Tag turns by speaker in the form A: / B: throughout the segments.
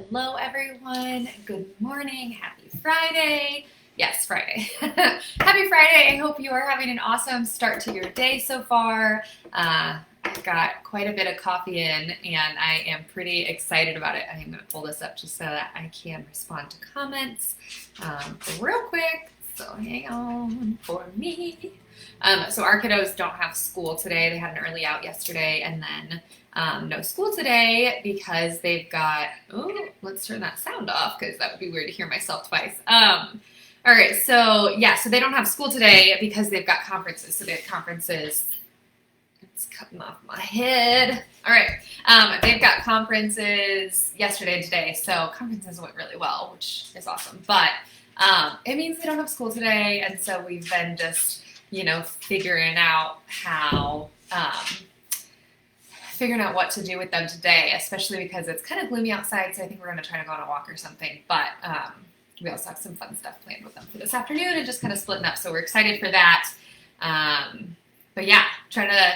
A: Hello, everyone. Good morning. Happy Friday. Yes, Friday. Happy Friday. I hope you are having an awesome start to your day so far. I've got quite a bit of coffee in, and I am pretty excited about it. I am going to pull this up just so that I can respond to comments real quick. So hang on for me. So our kiddos don't have school today. They had an early out yesterday, and then no school today because they've got, oh, let's turn that sound off because that would be weird to hear myself twice. All right, so yeah, so they don't have school today because they've got conferences. So they have conferences. It's cutting off my head. All right, they've got conferences yesterday and today. So conferences went really well, which is awesome. But it means they don't have school today, and so we've been just, figuring out what to do with them today, especially because it's kind of gloomy outside, so I think we're going to try to go on a walk or something, but we also have some fun stuff planned with them for this afternoon and just kind of splitting up, so we're excited for that. But yeah, trying to,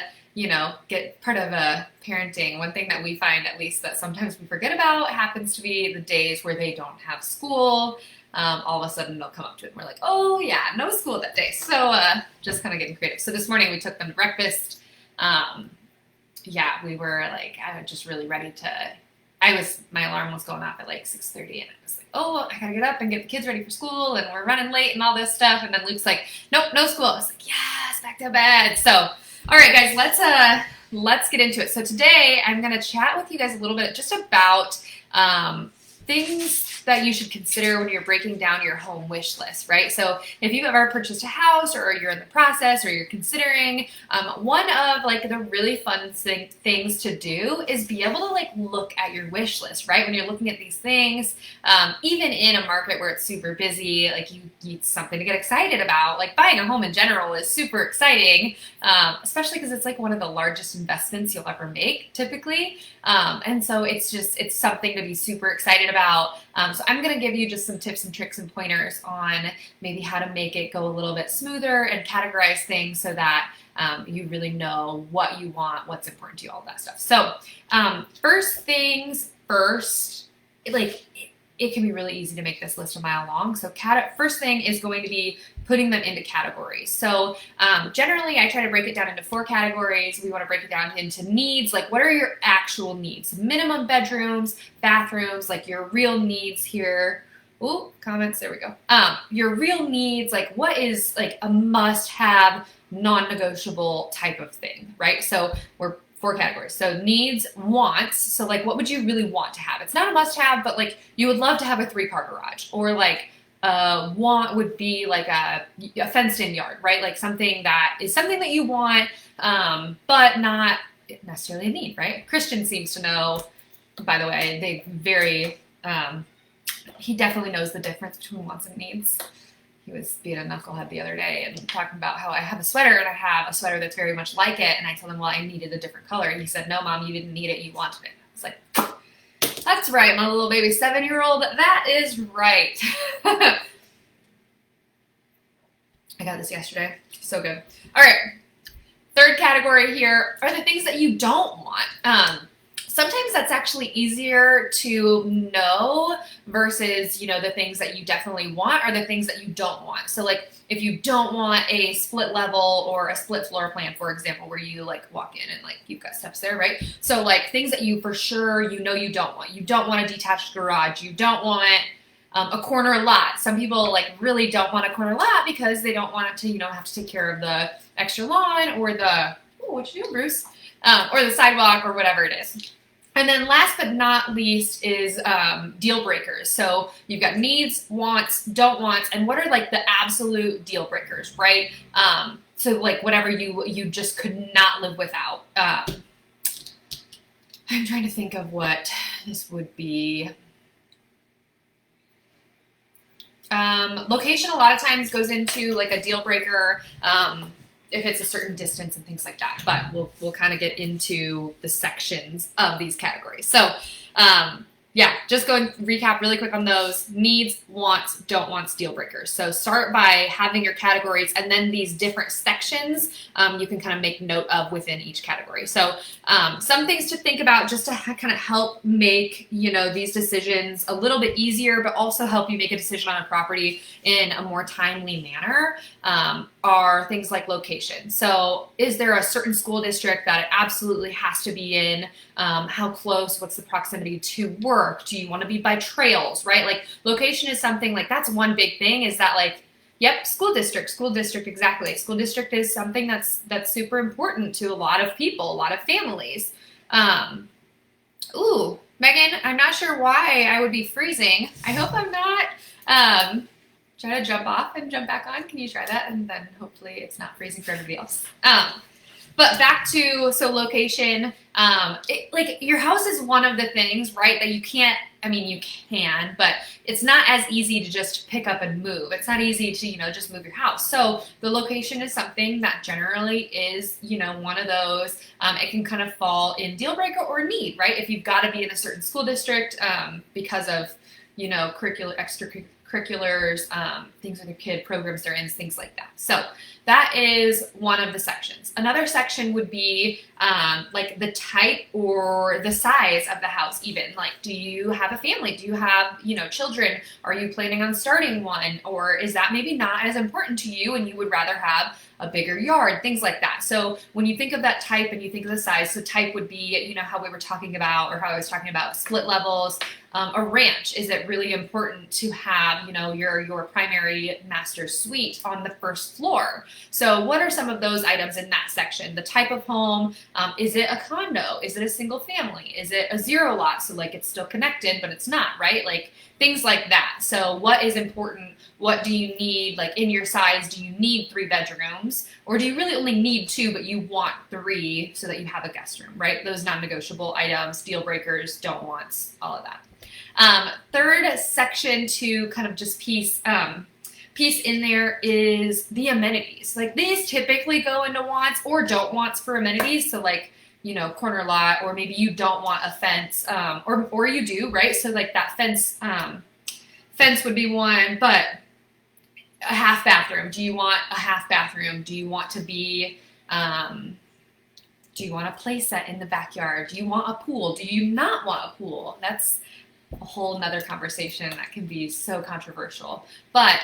A: get part of parenting. One thing that we find, at least, that sometimes we forget about happens to be the days where they don't have school. All of a sudden they'll come up to it and we're like, oh yeah, no school that day. So just kind of getting creative. So this morning we took them to breakfast. We were like, I was just really ready to, my alarm was going off at like 6:30 and I was like, oh, I gotta get up and get the kids ready for school and we're running late and all this stuff. And then Luke's like, nope, no school. I was like, yes, back to bed. So, all right, guys, let's get into it. So today I'm going to chat with you guys a little bit just about things that you should consider when you're breaking down your home wish list, right? So if you've ever purchased a house or you're in the process or you're considering, one of like the really fun things to do is be able to like look at your wish list, right? When you're looking at these things, even in a market where it's super busy, like you need something to get excited about. Like buying a home in general is super exciting, especially because it's like one of the largest investments you'll ever make typically. And so it's something to be super excited about. So I'm going to give you just some tips and tricks and pointers on maybe how to make it go a little bit smoother and categorize things so that you really know what you want, what's important to you, all that stuff. So first things first, it can be really easy to make this list a mile long. So first thing is going to be putting them into categories. So generally I try to break it down into 4 categories. We want to break it down into needs, like what are your actual needs? Minimum bedrooms, bathrooms, like your real needs here. Ooh, comments, there we go. Your real needs, like what is like a must-have, non-negotiable type of thing, right? So we're 4 categories. So needs, wants. So like, what would you really want to have? It's not a must-have, but like you would love to have a 3-car garage, or like want would be like a fenced-in yard, right? Like something that you want, but not necessarily a need, right? Christian seems to know. By the way, he definitely knows the difference between wants and needs. He was being a knucklehead the other day and talking about how I have a sweater and I have a sweater that's very much like it. And I told him, well, I needed a different color. And he said, no, Mom, you didn't need it. You wanted it. I was like, that's right, my little baby 7-year-old. That is right. I got this yesterday. So good. All right. Third category here are the things that you don't want. Sometimes that's actually easier to know versus, the things that you definitely want are the things that you don't want. So like if you don't want a split level or a split floor plan, for example, where you like walk in and like you've got steps there, right? So like things that you for sure, you don't want. You don't want a detached garage. You don't want a corner lot. Some people like really don't want a corner lot because they don't want it to, have to take care of the extra lawn or what you doing, Bruce? Or the sidewalk or whatever it is. And then last but not least is deal breakers. So you've got needs, wants, don't wants, and what are like the absolute deal breakers, right? So like whatever you just could not live without. I'm trying to think of what this would be. Location a lot of times goes into like a deal breaker. If it's a certain distance and things like that, but we'll kind of get into the sections of these categories. So Yeah, just go and recap really quick on those. Needs, wants, don't wants, deal breakers. So start by having your categories and then these different sections you can kind of make note of within each category. So some things to think about just to kind of help make, these decisions a little bit easier, but also help you make a decision on a property in a more timely manner are things like location. So is there a certain school district that it absolutely has to be in? How close, what's the proximity to work? Do you want to be by trails, right? Like location is something like that's one big thing is that like, yep, school district, exactly. School district is something that's super important to a lot of people, a lot of families. Ooh, Megan, I'm not sure why I would be freezing. I hope I'm not. Try to jump off and jump back on. Can you try that? And then hopefully it's not freezing for everybody else. But back to, location, like your house is one of the things, right, that you can't, you can, but it's not as easy to just pick up and move. It's not easy to, just move your house. So the location is something that generally is, one of those, it can kind of fall in deal breaker or need, right? If you've got to be in a certain school district because of, extracurriculars, things with your kid, programs they're in, things like that. So that is one of the sections. Another section would be like the type or the size of the house even. Like, do you have a family? Do you have, children? Are you planning on starting one? Or is that maybe not as important to you and you would rather have a bigger yard, things like that. So when you think of that type and you think of the size, so type would be, how we were talking about or how I was talking about split levels, a ranch. Is it really important to have, your primary master suite on the first floor? So what are some of those items in that section? The type of home, is it a condo? Is it a single family? Is it a zero lot? So like it's still connected, but it's not, right? Like things like that. So what is important? What do you need? Like in your size, do you need 3 bedrooms? Or do you really only need 2, but you want 3 so that you have a guest room, right? Those non-negotiable items, deal breakers, don't wants, all of that. Third section to kind of just piece in there is the amenities. Like these typically go into wants or don't wants for amenities. So like, corner lot, or maybe you don't want a fence, or you do, right? So like that fence would be one, but a half bathroom. Do you want a half bathroom? Do you want to be, do you want a play set in the backyard? Do you want a pool? Do you not want a pool? That's a whole nother conversation that can be so controversial. But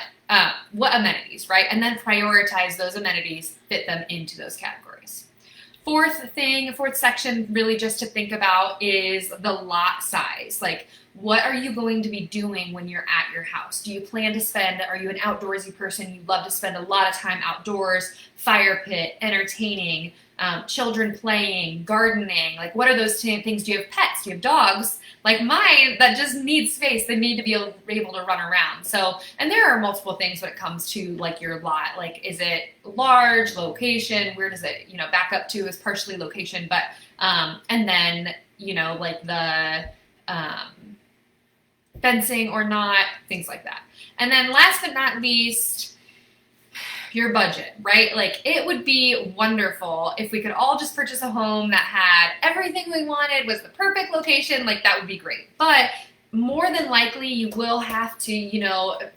A: what amenities, right? And then prioritize those amenities, fit them into those categories. Fourth section really just to think about is the lot size. Like, what are you going to be doing when you're at your house? Do you plan to spend, are you an outdoorsy person? You love to spend a lot of time outdoors, fire pit, entertaining, children playing, gardening. Like, what are those things? Do you have pets? Do you have dogs? Like mine that just need space. They need to be able to run around. So, and there are multiple things when it comes to like your lot. Like, is it large, location? Where does it, back up to is partially location, but, and then, like the, fencing or not, things like that. And then last but not least, your budget, right? Like it would be wonderful if we could all just purchase a home that had everything we wanted, was the perfect location, like that would be great. But more than likely you will have to,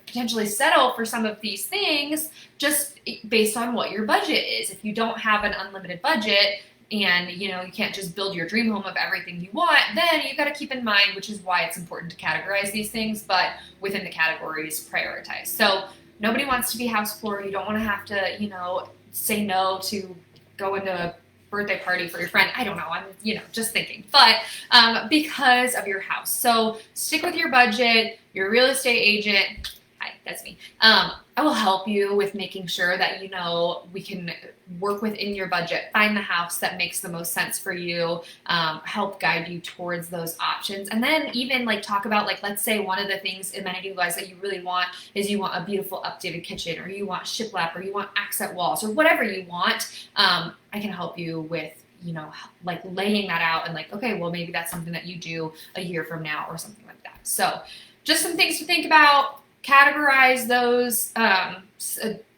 A: potentially settle for some of these things just based on what your budget is. If you don't have an unlimited budget, and you can't just build your dream home of everything you want, then you've got to keep in mind, which is why it's important to categorize these things, but within the categories, prioritize. So nobody wants to be house poor. You don't want to have to, say no to go into a birthday party for your friend. I don't know. I'm, just thinking. But because of your house. So stick with your budget, your real estate agent. Hi, that's me. I will help you with making sure that, we can work within your budget, find the house that makes the most sense for you, help guide you towards those options. And then even like talk about like, let's say one of the things amenity wise that you really want is you want a beautiful updated kitchen, or you want shiplap, or you want accent walls, or whatever you want. I can help you with, like laying that out and like, okay, well maybe that's something that you do a year from now or something like that. So just some things to think about. Categorize those,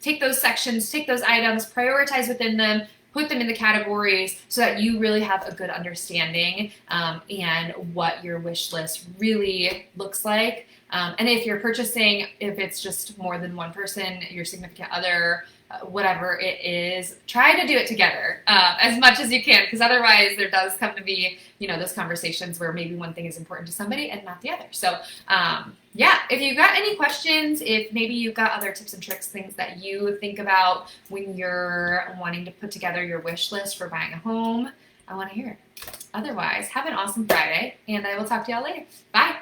A: take those sections, take those items, prioritize within them, put them in the categories so that you really have a good understanding and what your wish list really looks like. And if you're purchasing, if it's just more than one person, your significant other, whatever it is, try to do it together as much as you can, because otherwise there does come to be, those conversations where maybe one thing is important to somebody and not the other. So yeah, if you've got any questions, if maybe you've got other tips and tricks, things that you think about when you're wanting to put together your wish list for buying a home, I want to hear it. Otherwise, have an awesome Friday, and I will talk to y'all later. Bye.